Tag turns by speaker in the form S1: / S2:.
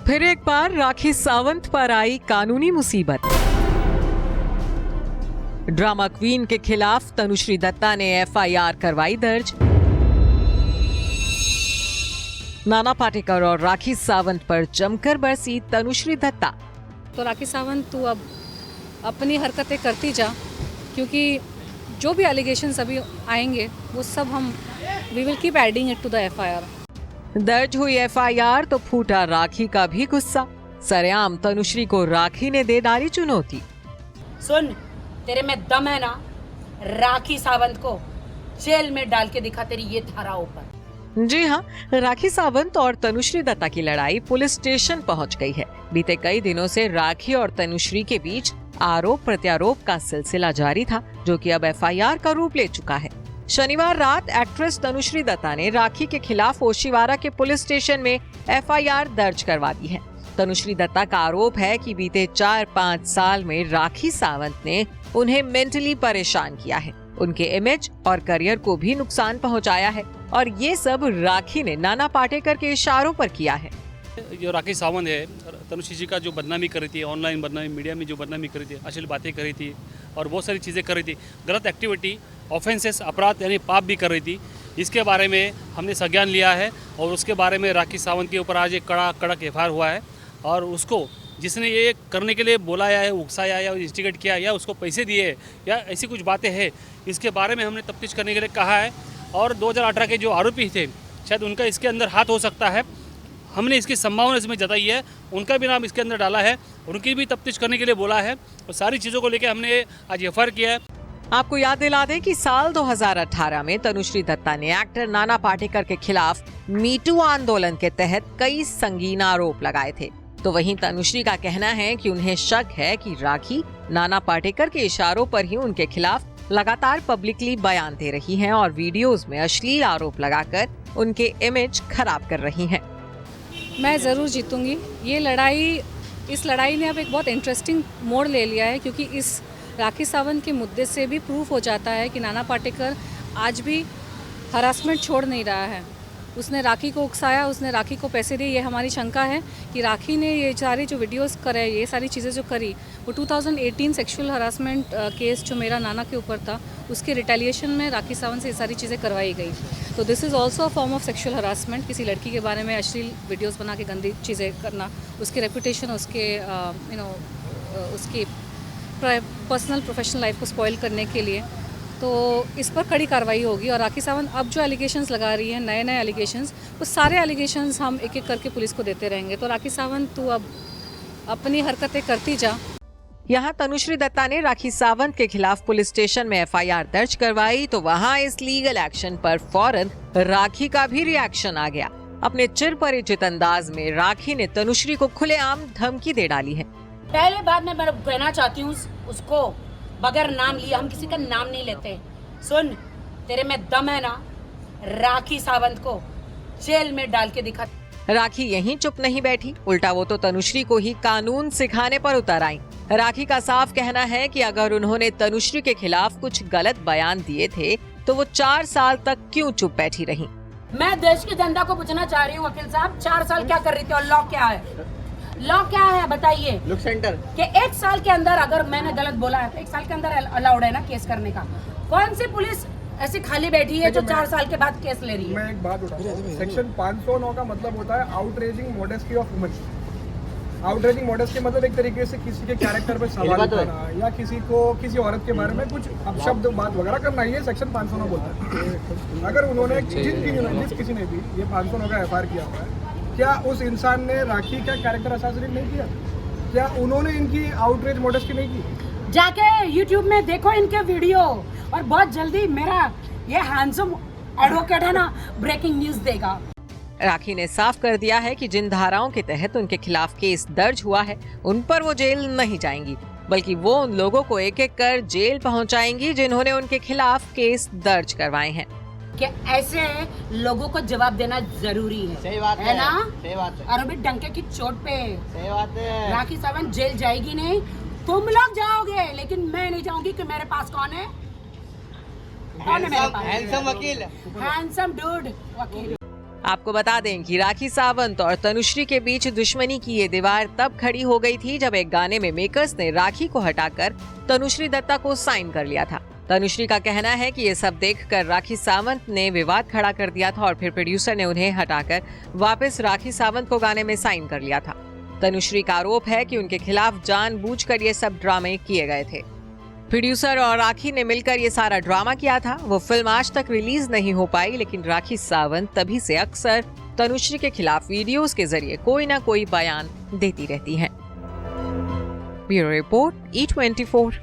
S1: फिर एक बार राखी सावंत पर आई कानूनी मुसीबत। ड्रामा क्वीन के खिलाफ तनुश्री दत्ता ने एफआईआर करवाई दर्ज। नाना पाटेकर और राखी सावंत पर जमकर बरसी तनुश्री दत्ता।
S2: तो राखी सावंत तू अब अपनी हरकतें करती जा, क्योंकि जो भी एलिगेशंस अभी आएंगे वो सब we will keep adding it to the FIR.
S1: दर्ज हुई एफआईआर तो फूटा राखी का भी गुस्सा। सरेआम तनुश्री को राखी ने दे डाली चुनौती।
S3: सुन, तेरे में दम है ना, राखी सावंत को जेल में डाल के दिखा तेरी ये धाराओं पर।
S1: जी हाँ, राखी सावंत और तनुश्री दत्ता की लड़ाई पुलिस स्टेशन पहुंच गई है। बीते कई दिनों से राखी और तनुश्री के बीच आरोप प्रत्यारोप का सिलसिला जारी था, जो कि अब एफआईआर का रूप ले चुका है। शनिवार रात एक्ट्रेस तनुश्री दत्ता ने राखी के खिलाफ ओशिवारा के पुलिस स्टेशन में एफआईआर दर्ज करवा दी है। तनुश्री दत्ता का आरोप है कि बीते 4-5 साल में राखी सावंत ने उन्हें मेंटली परेशान किया है, उनके इमेज और करियर को भी नुकसान पहुंचाया है, और ये सब राखी ने नाना पाटेकर के इशारों पर किया है।
S4: जो राखी सावंत है, तनुश्री जी का जो बदनामी कर रही थी, ऑनलाइन बदनामी, मीडिया में जो बदनामी कर रही थी, अश्लील बातें कर रही थी और बहुत सारी चीज़ें कर रही थी, गलत एक्टिविटी, ऑफेंसेस, अपराध यानी पाप भी कर रही थी। इसके बारे में हमने संज्ञान लिया है और उसके बारे में राखी सावंत के ऊपर आज एक कड़क एफआईआर हुआ है, और उसको जिसने ये करने के लिए बुलाया है, उकसाया या इंस्टिगेट किया या उसको पैसे दिए या ऐसी कुछ बातें हैं, इसके बारे में हमने तफ्तीश करने के लिए कहा है। और 2018 के जो आरोपी थे, शायद उनका इसके अंदर हाथ हो सकता है। हमने इसकी संभावना इसमें जताई है, उनका भी नाम इसके अंदर डाला है, उनकी भी तफ्तीश करने के लिए बोला है, और सारी चीज़ों को लेकर हमने आज एफआईआर किया है।
S1: आपको याद दिला दें कि साल 2018 में तनुश्री दत्ता ने एक्टर नाना पाटेकर के खिलाफ मीटू आंदोलन के तहत कई संगीन आरोप लगाए थे। तो वहीं तनुश्री का कहना है कि उन्हें शक है कि राखी नाना पाटेकर के इशारों पर ही उनके खिलाफ लगातार पब्लिकली बयान दे रही हैं और वीडियोस में अश्लील आरोप लगाकर उनके इमेज खराब कर रही हैं।
S2: मैं ज़रूर जीतूंगी। इस लड़ाई ने अब एक बहुत इंटरेस्टिंग मोड़ ले लिया है, क्योंकि इस राखी सावंत के मुद्दे से भी प्रूफ हो जाता है कि नाना पाटेकर आज भी हरासमेंट छोड़ नहीं रहा है। उसने राखी को उकसाया, उसने राखी को पैसे दिए। ये हमारी शंका है कि राखी ने ये सारी जो वीडियोस करे, ये सारी चीज़ें जो करी, वो 2018 सेक्सुअल हरासमेंट केस जो मेरा नाना के ऊपर था, उसके रिटेलिएशन में राखी सावंत से ये सारी चीज़ें करवाई गई। तो this is also a form of sexual harassment. किसी लड़की के बारे में अश्लील वीडियोज़ बना के गंदी चीज़ें करना, उसकी रेपुटेशन, उसके उसकी पर्सनल प्रोफेशनल लाइफ को स्पॉइल करने के लिए, तो इस पर कड़ी कार्रवाई होगी। और राखी सावंत अब जो एलिगेशंस लगा रही है, नए नए एलिगेशंस, वो सारे एलिगेशंस हम एक एक करके पुलिस को देते रहेंगे। तो राखी सावंत तू अब अपनी हरकतें करती जा।
S1: यहाँ तनुश्री दत्ता ने राखी सावंत के खिलाफ पुलिस स्टेशन में एफआईआर दर्ज करवाई, तो वहाँ इस लीगल एक्शन पर फौरन राखी का भी रिएक्शन आ गया। अपने चिरपरिचित अंदाज में राखी ने तनुश्री को खुलेआम धमकी दे डाली है।
S3: पहले बात मैं कहना चाहती हूँ उसको, बगैर नाम लिए, हम किसी का नाम नहीं लेते। सुन, तेरे में दम है ना, राखी सावंत को जेल में डाल के दिखा।
S1: राखी यहीं चुप नहीं बैठी, उल्टा वो तो तनुश्री को ही कानून सिखाने पर उतर आई। राखी का साफ कहना है कि अगर उन्होंने तनुश्री के खिलाफ कुछ गलत बयान दिए थे, तो वो 4 साल तक क्यों चुप बैठी रही।
S3: मैं देश की जनता को पूछना चाह रही हूँ, वकील साहब, 4 साल क्या कर रही थी और लॉ क्या है? लॉ क्या है बताइए? लुक सेंटर के 1 साल के अंदर अगर मैंने गलत बोला है तो 1 साल के अंदर अलाउड है ना केस करने का। कौन सी पुलिस ऐसी खाली बैठी है जो 4 साल के बाद केस ले रही है?
S5: मैं एक बात उठाता हूं, सेक्शन 509 का मतलब होता है outraging modesty of women. Outraging modesty मतलब एक तरीके से किसी के कैरेक्टर पे सवाल उठाना या किसी औरत के बारे में कुछ अपशब्द बात वगैरह करना, ये सेक्शन 509 बोलता है। अगर उन्होंने जिस किसी ने भी ये 509 का एफआईआर किया हुआ है, क्या उस इंसान ने राखी का कैरेक्टर असैसिनेट नहीं किया? क्या उन्होंने इनकी आउटरेज मॉडेस्टी नहीं की?
S3: जाके YouTube में देखो इनके वीडियो, और बहुत जल्दी मेरा ये हैंडसम एडवोकेट है ना, ब्रेकिंग न्यूज देगा।
S1: राखी ने साफ कर दिया है कि जिन धाराओं के तहत उनके खिलाफ केस दर्ज हुआ है, उन पर वो जेल नहीं जाएंगी, बल्कि वो उन लोगों को एक एक कर जेल पहुंचाएंगी जिन्होंने उनके खिलाफ केस दर्ज करवाए हैं।
S3: कि ऐसे लोगों को जवाब देना जरूरी है।
S6: सही बात
S3: है ना?
S6: सही बात है।
S3: और अभी डंके की चोट पे
S6: सही बात है।
S3: राखी सावंत जेल जाएगी नहीं, तुम लोग जाओगे, लेकिन मैं नहीं जाऊंगी। कि मेरे पास कौन है? कौन है मेरे पास?
S6: हैंडसम वकील,
S3: हैंडसम डूड वकील।
S1: आपको बता दें कि राखी सावंत और तनुश्री के बीच दुश्मनी की ये दीवार तब खड़ी हो गई थी जब एक गाने में मेकर्स ने राखी को हटाकर तनुश्री दत्ता को साइन कर लिया था। तनुश्री का कहना है कि ये सब देखकर राखी सावंत ने विवाद खड़ा कर दिया था और फिर प्रोड्यूसर ने उन्हें हटाकर वापस राखी सावंत को गाने में साइन कर लिया था। तनुश्री का आरोप है कि उनके खिलाफ जानबूझकर ये सब ड्रामे किए गए थे। प्रोड्यूसर और राखी ने मिलकर ये सारा ड्रामा किया था। वो फिल्म आज तक रिलीज नहीं हो पाई, लेकिन राखी सावंत तभी से अक्सर तनुश्री के खिलाफ वीडियोस के जरिए कोई ना कोई बयान देती रहती हैं। Bureau report E24।